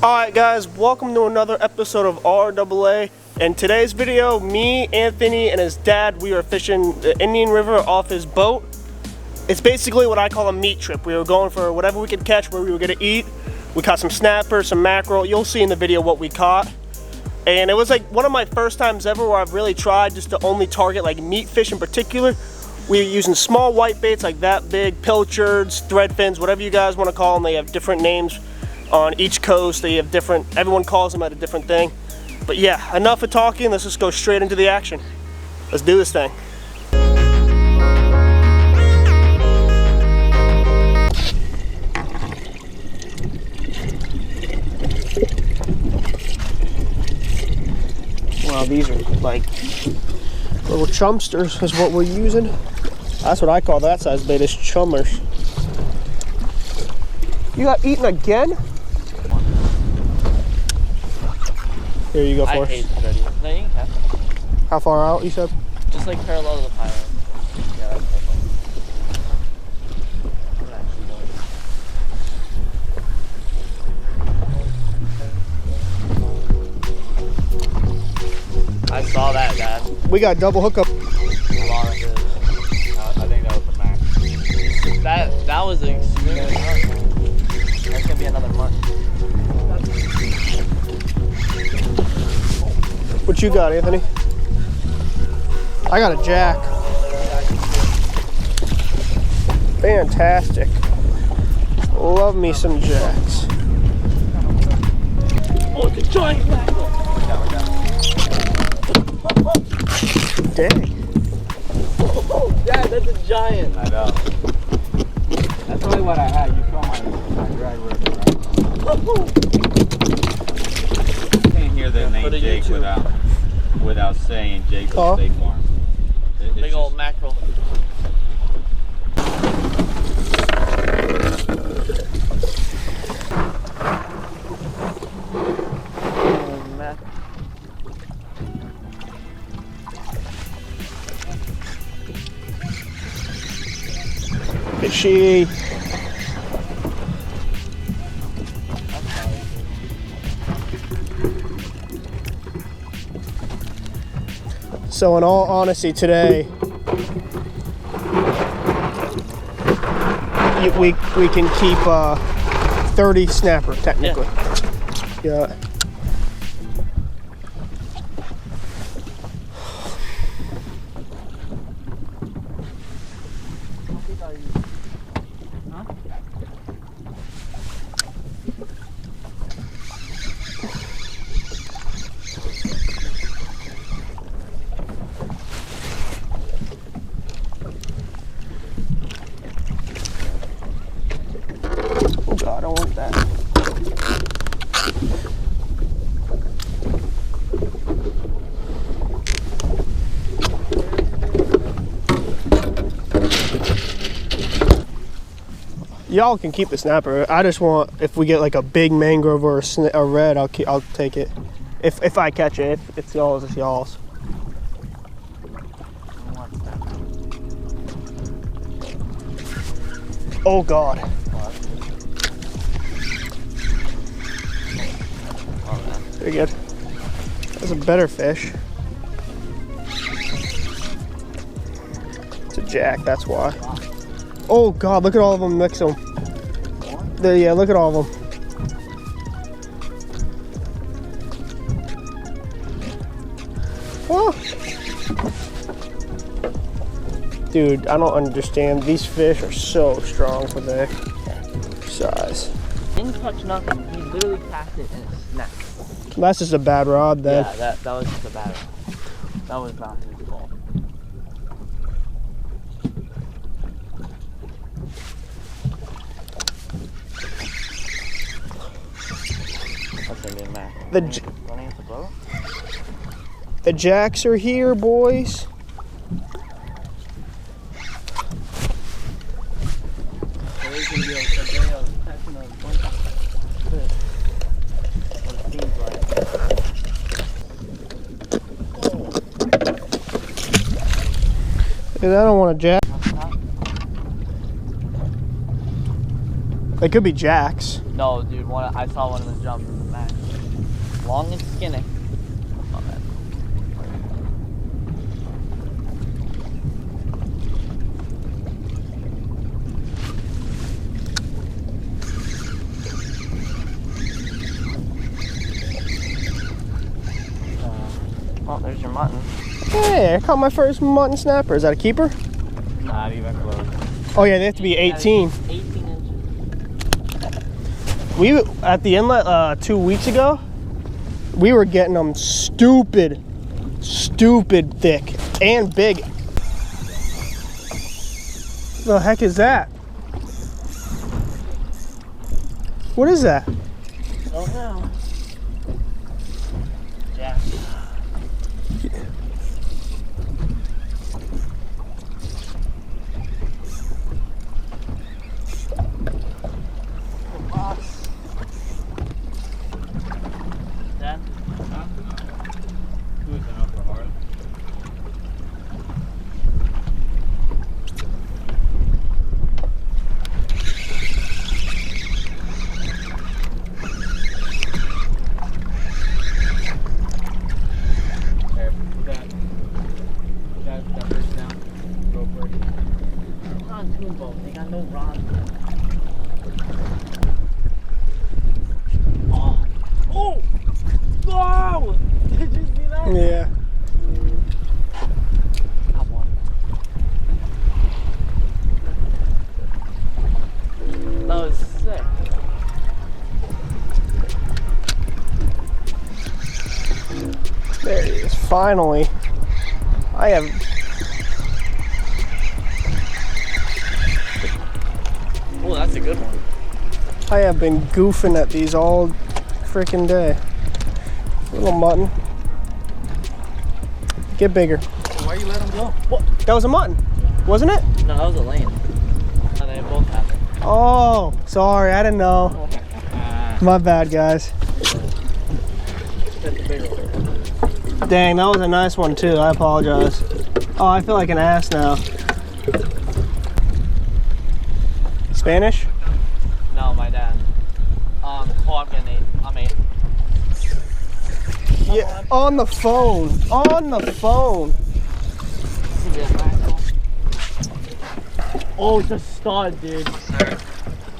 Alright guys, welcome to another episode of RAA. In today's video, me, Anthony, and his dad, we are fishing the Indian River off his boat. It's basically what I call a meat trip. We were going for whatever we could catch, where we were going to eat. We caught some snapper, some mackerel. You'll see in the video what we caught. And it was like one of my first times ever where I've really tried just to only target like meat fish in particular. We were using small white baits like that big, pilchards, thread fins, whatever you guys want to call them. They have different names on each coast. They have different, everyone calls them at a different thing. But yeah, enough of talking. Let's just go straight into the action. Let's do this thing. Wow, these are like little chumpsters is what we're using. That's what I call that size bait, is chummers. You got eaten again? Here you go for us. I hate threading. No, you can catch it. How far out, you said? Just like parallel to the pilot. Yeah, that's perfect. I saw that, Dad. We got double hookup. I think that was the max. That was extremely hard. That's gonna be another month. What you got, Anthony? I got a jack. Fantastic. Love me some jacks. Oh, it's a giant mackerel. Dang. Oh, Dad, that's a giant. I know. That's only what I had. You saw my drag rip, right? You can't hear the name Jake without saying Jake from State Farm. Big old mackerel. Fishy. So in all honesty today, we can keep 30 snapper technically. Yeah. I don't want that. Y'all can keep the snapper. I just want, if we get like a big mangrove or a red, I'll take it. If I catch it, if it's y'all's, it's y'all's. Oh God. Very good. That's a better fish. It's a jack, that's why. Oh God, look at all of them, mix them. Yeah, look at all of them. Oh. Dude, I don't understand. These fish are so strong for their size. Didn't touch nothing. He literally cast it and it snapped. That's just a bad rod then. Yeah, that was just a bad rod. That was not his fault. That's gonna be a mac. Running at the boat? The jacks are here, boys. Today's gonna be a day of catching a bunch of fish. What it seems like. Dude, I don't want a jack. They could be jacks. No, dude, I saw one of them jump in the back. Long and skinny. Oh, man. Oh, there's your mutton. Hey, I caught my first mutton snapper. Is that a keeper? Not even close. Oh yeah, they have to be 18. 18 inches. We at the inlet 2 weeks ago, we were getting them stupid thick and big. The heck is that? What is that? Oh no. Yeah. Dad? Huh? Who's enough for Harley? There, that first down. Go for it. Pontoon boat. They got no rods. Oh! Oh! Oh! Did you see that? Yeah. Got one. That was sick. There he is. Finally. I have. Oh, that's a good one. I have been goofing at these all freaking day. Little mutton. Get bigger. Why you let him go? What? That was a mutton, wasn't it? No, that was a lane. And they both happened. Oh, sorry, I didn't know. My bad, guys. That's the bigger one. Dang, that was a nice one too. I apologize. Oh, I feel like an ass now. Spanish? No, my dad. Oh, I'm getting 8. I'm 8. Yeah, on the phone. On the phone. Oh, it's a stud, dude. Sir,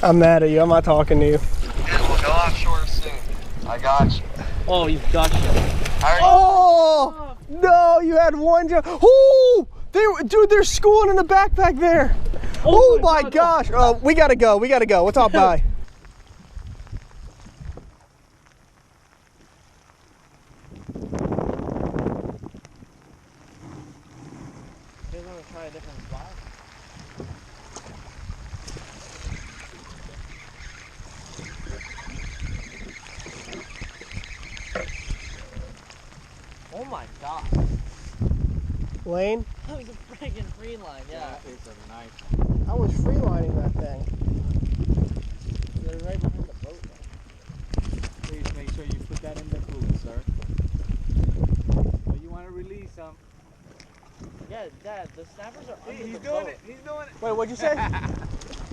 I'm mad at you. I'm not talking to you. yeah, we'll go offshore soon. I got you. Oh, he's gushed. How are you? Oh no! You had one jump. Oh, dude, they're schooling in the backpack there. Oh, my gosh! We gotta go. We gotta go. What's up, bye? You guys want to try a different spot? Oh my god. Lane, That was a friggin' free line, yeah. It's a nice. I was freelining that thing. They're right behind the boat. Please make sure you put that in the cooler, sir. So you want to release them. Yeah, Dad, the snappers are under He's the doing boat. it. He's doing it. Wait, what'd you say? Dad, the snappers are-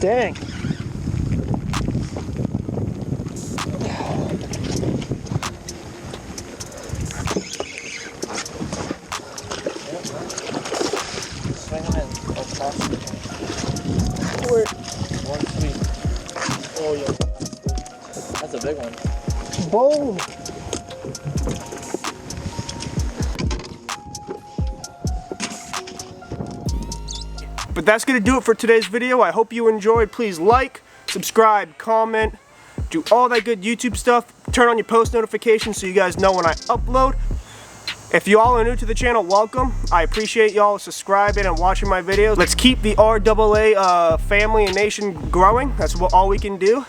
Dang. Swing them in. Across the tank. Wait. One sweep. Oh, yeah. That's a big one. Boom. But that's going to do it for today's video. I hope you enjoyed. Please like, subscribe, comment, do all that good YouTube stuff. Turn on your post notifications so you guys know when I upload. If you all are new to the channel, welcome. I appreciate y'all subscribing and watching my videos. Let's keep the RAA family and nation growing. That's all we can do.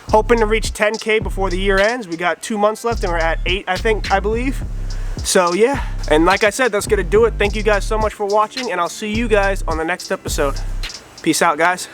Hoping to reach 10K before the year ends. We got 2 months left and we're at 8, I believe. So yeah, and like I said, that's gonna do it. Thank you guys so much for watching, and I'll see you guys on the next episode. Peace out, guys.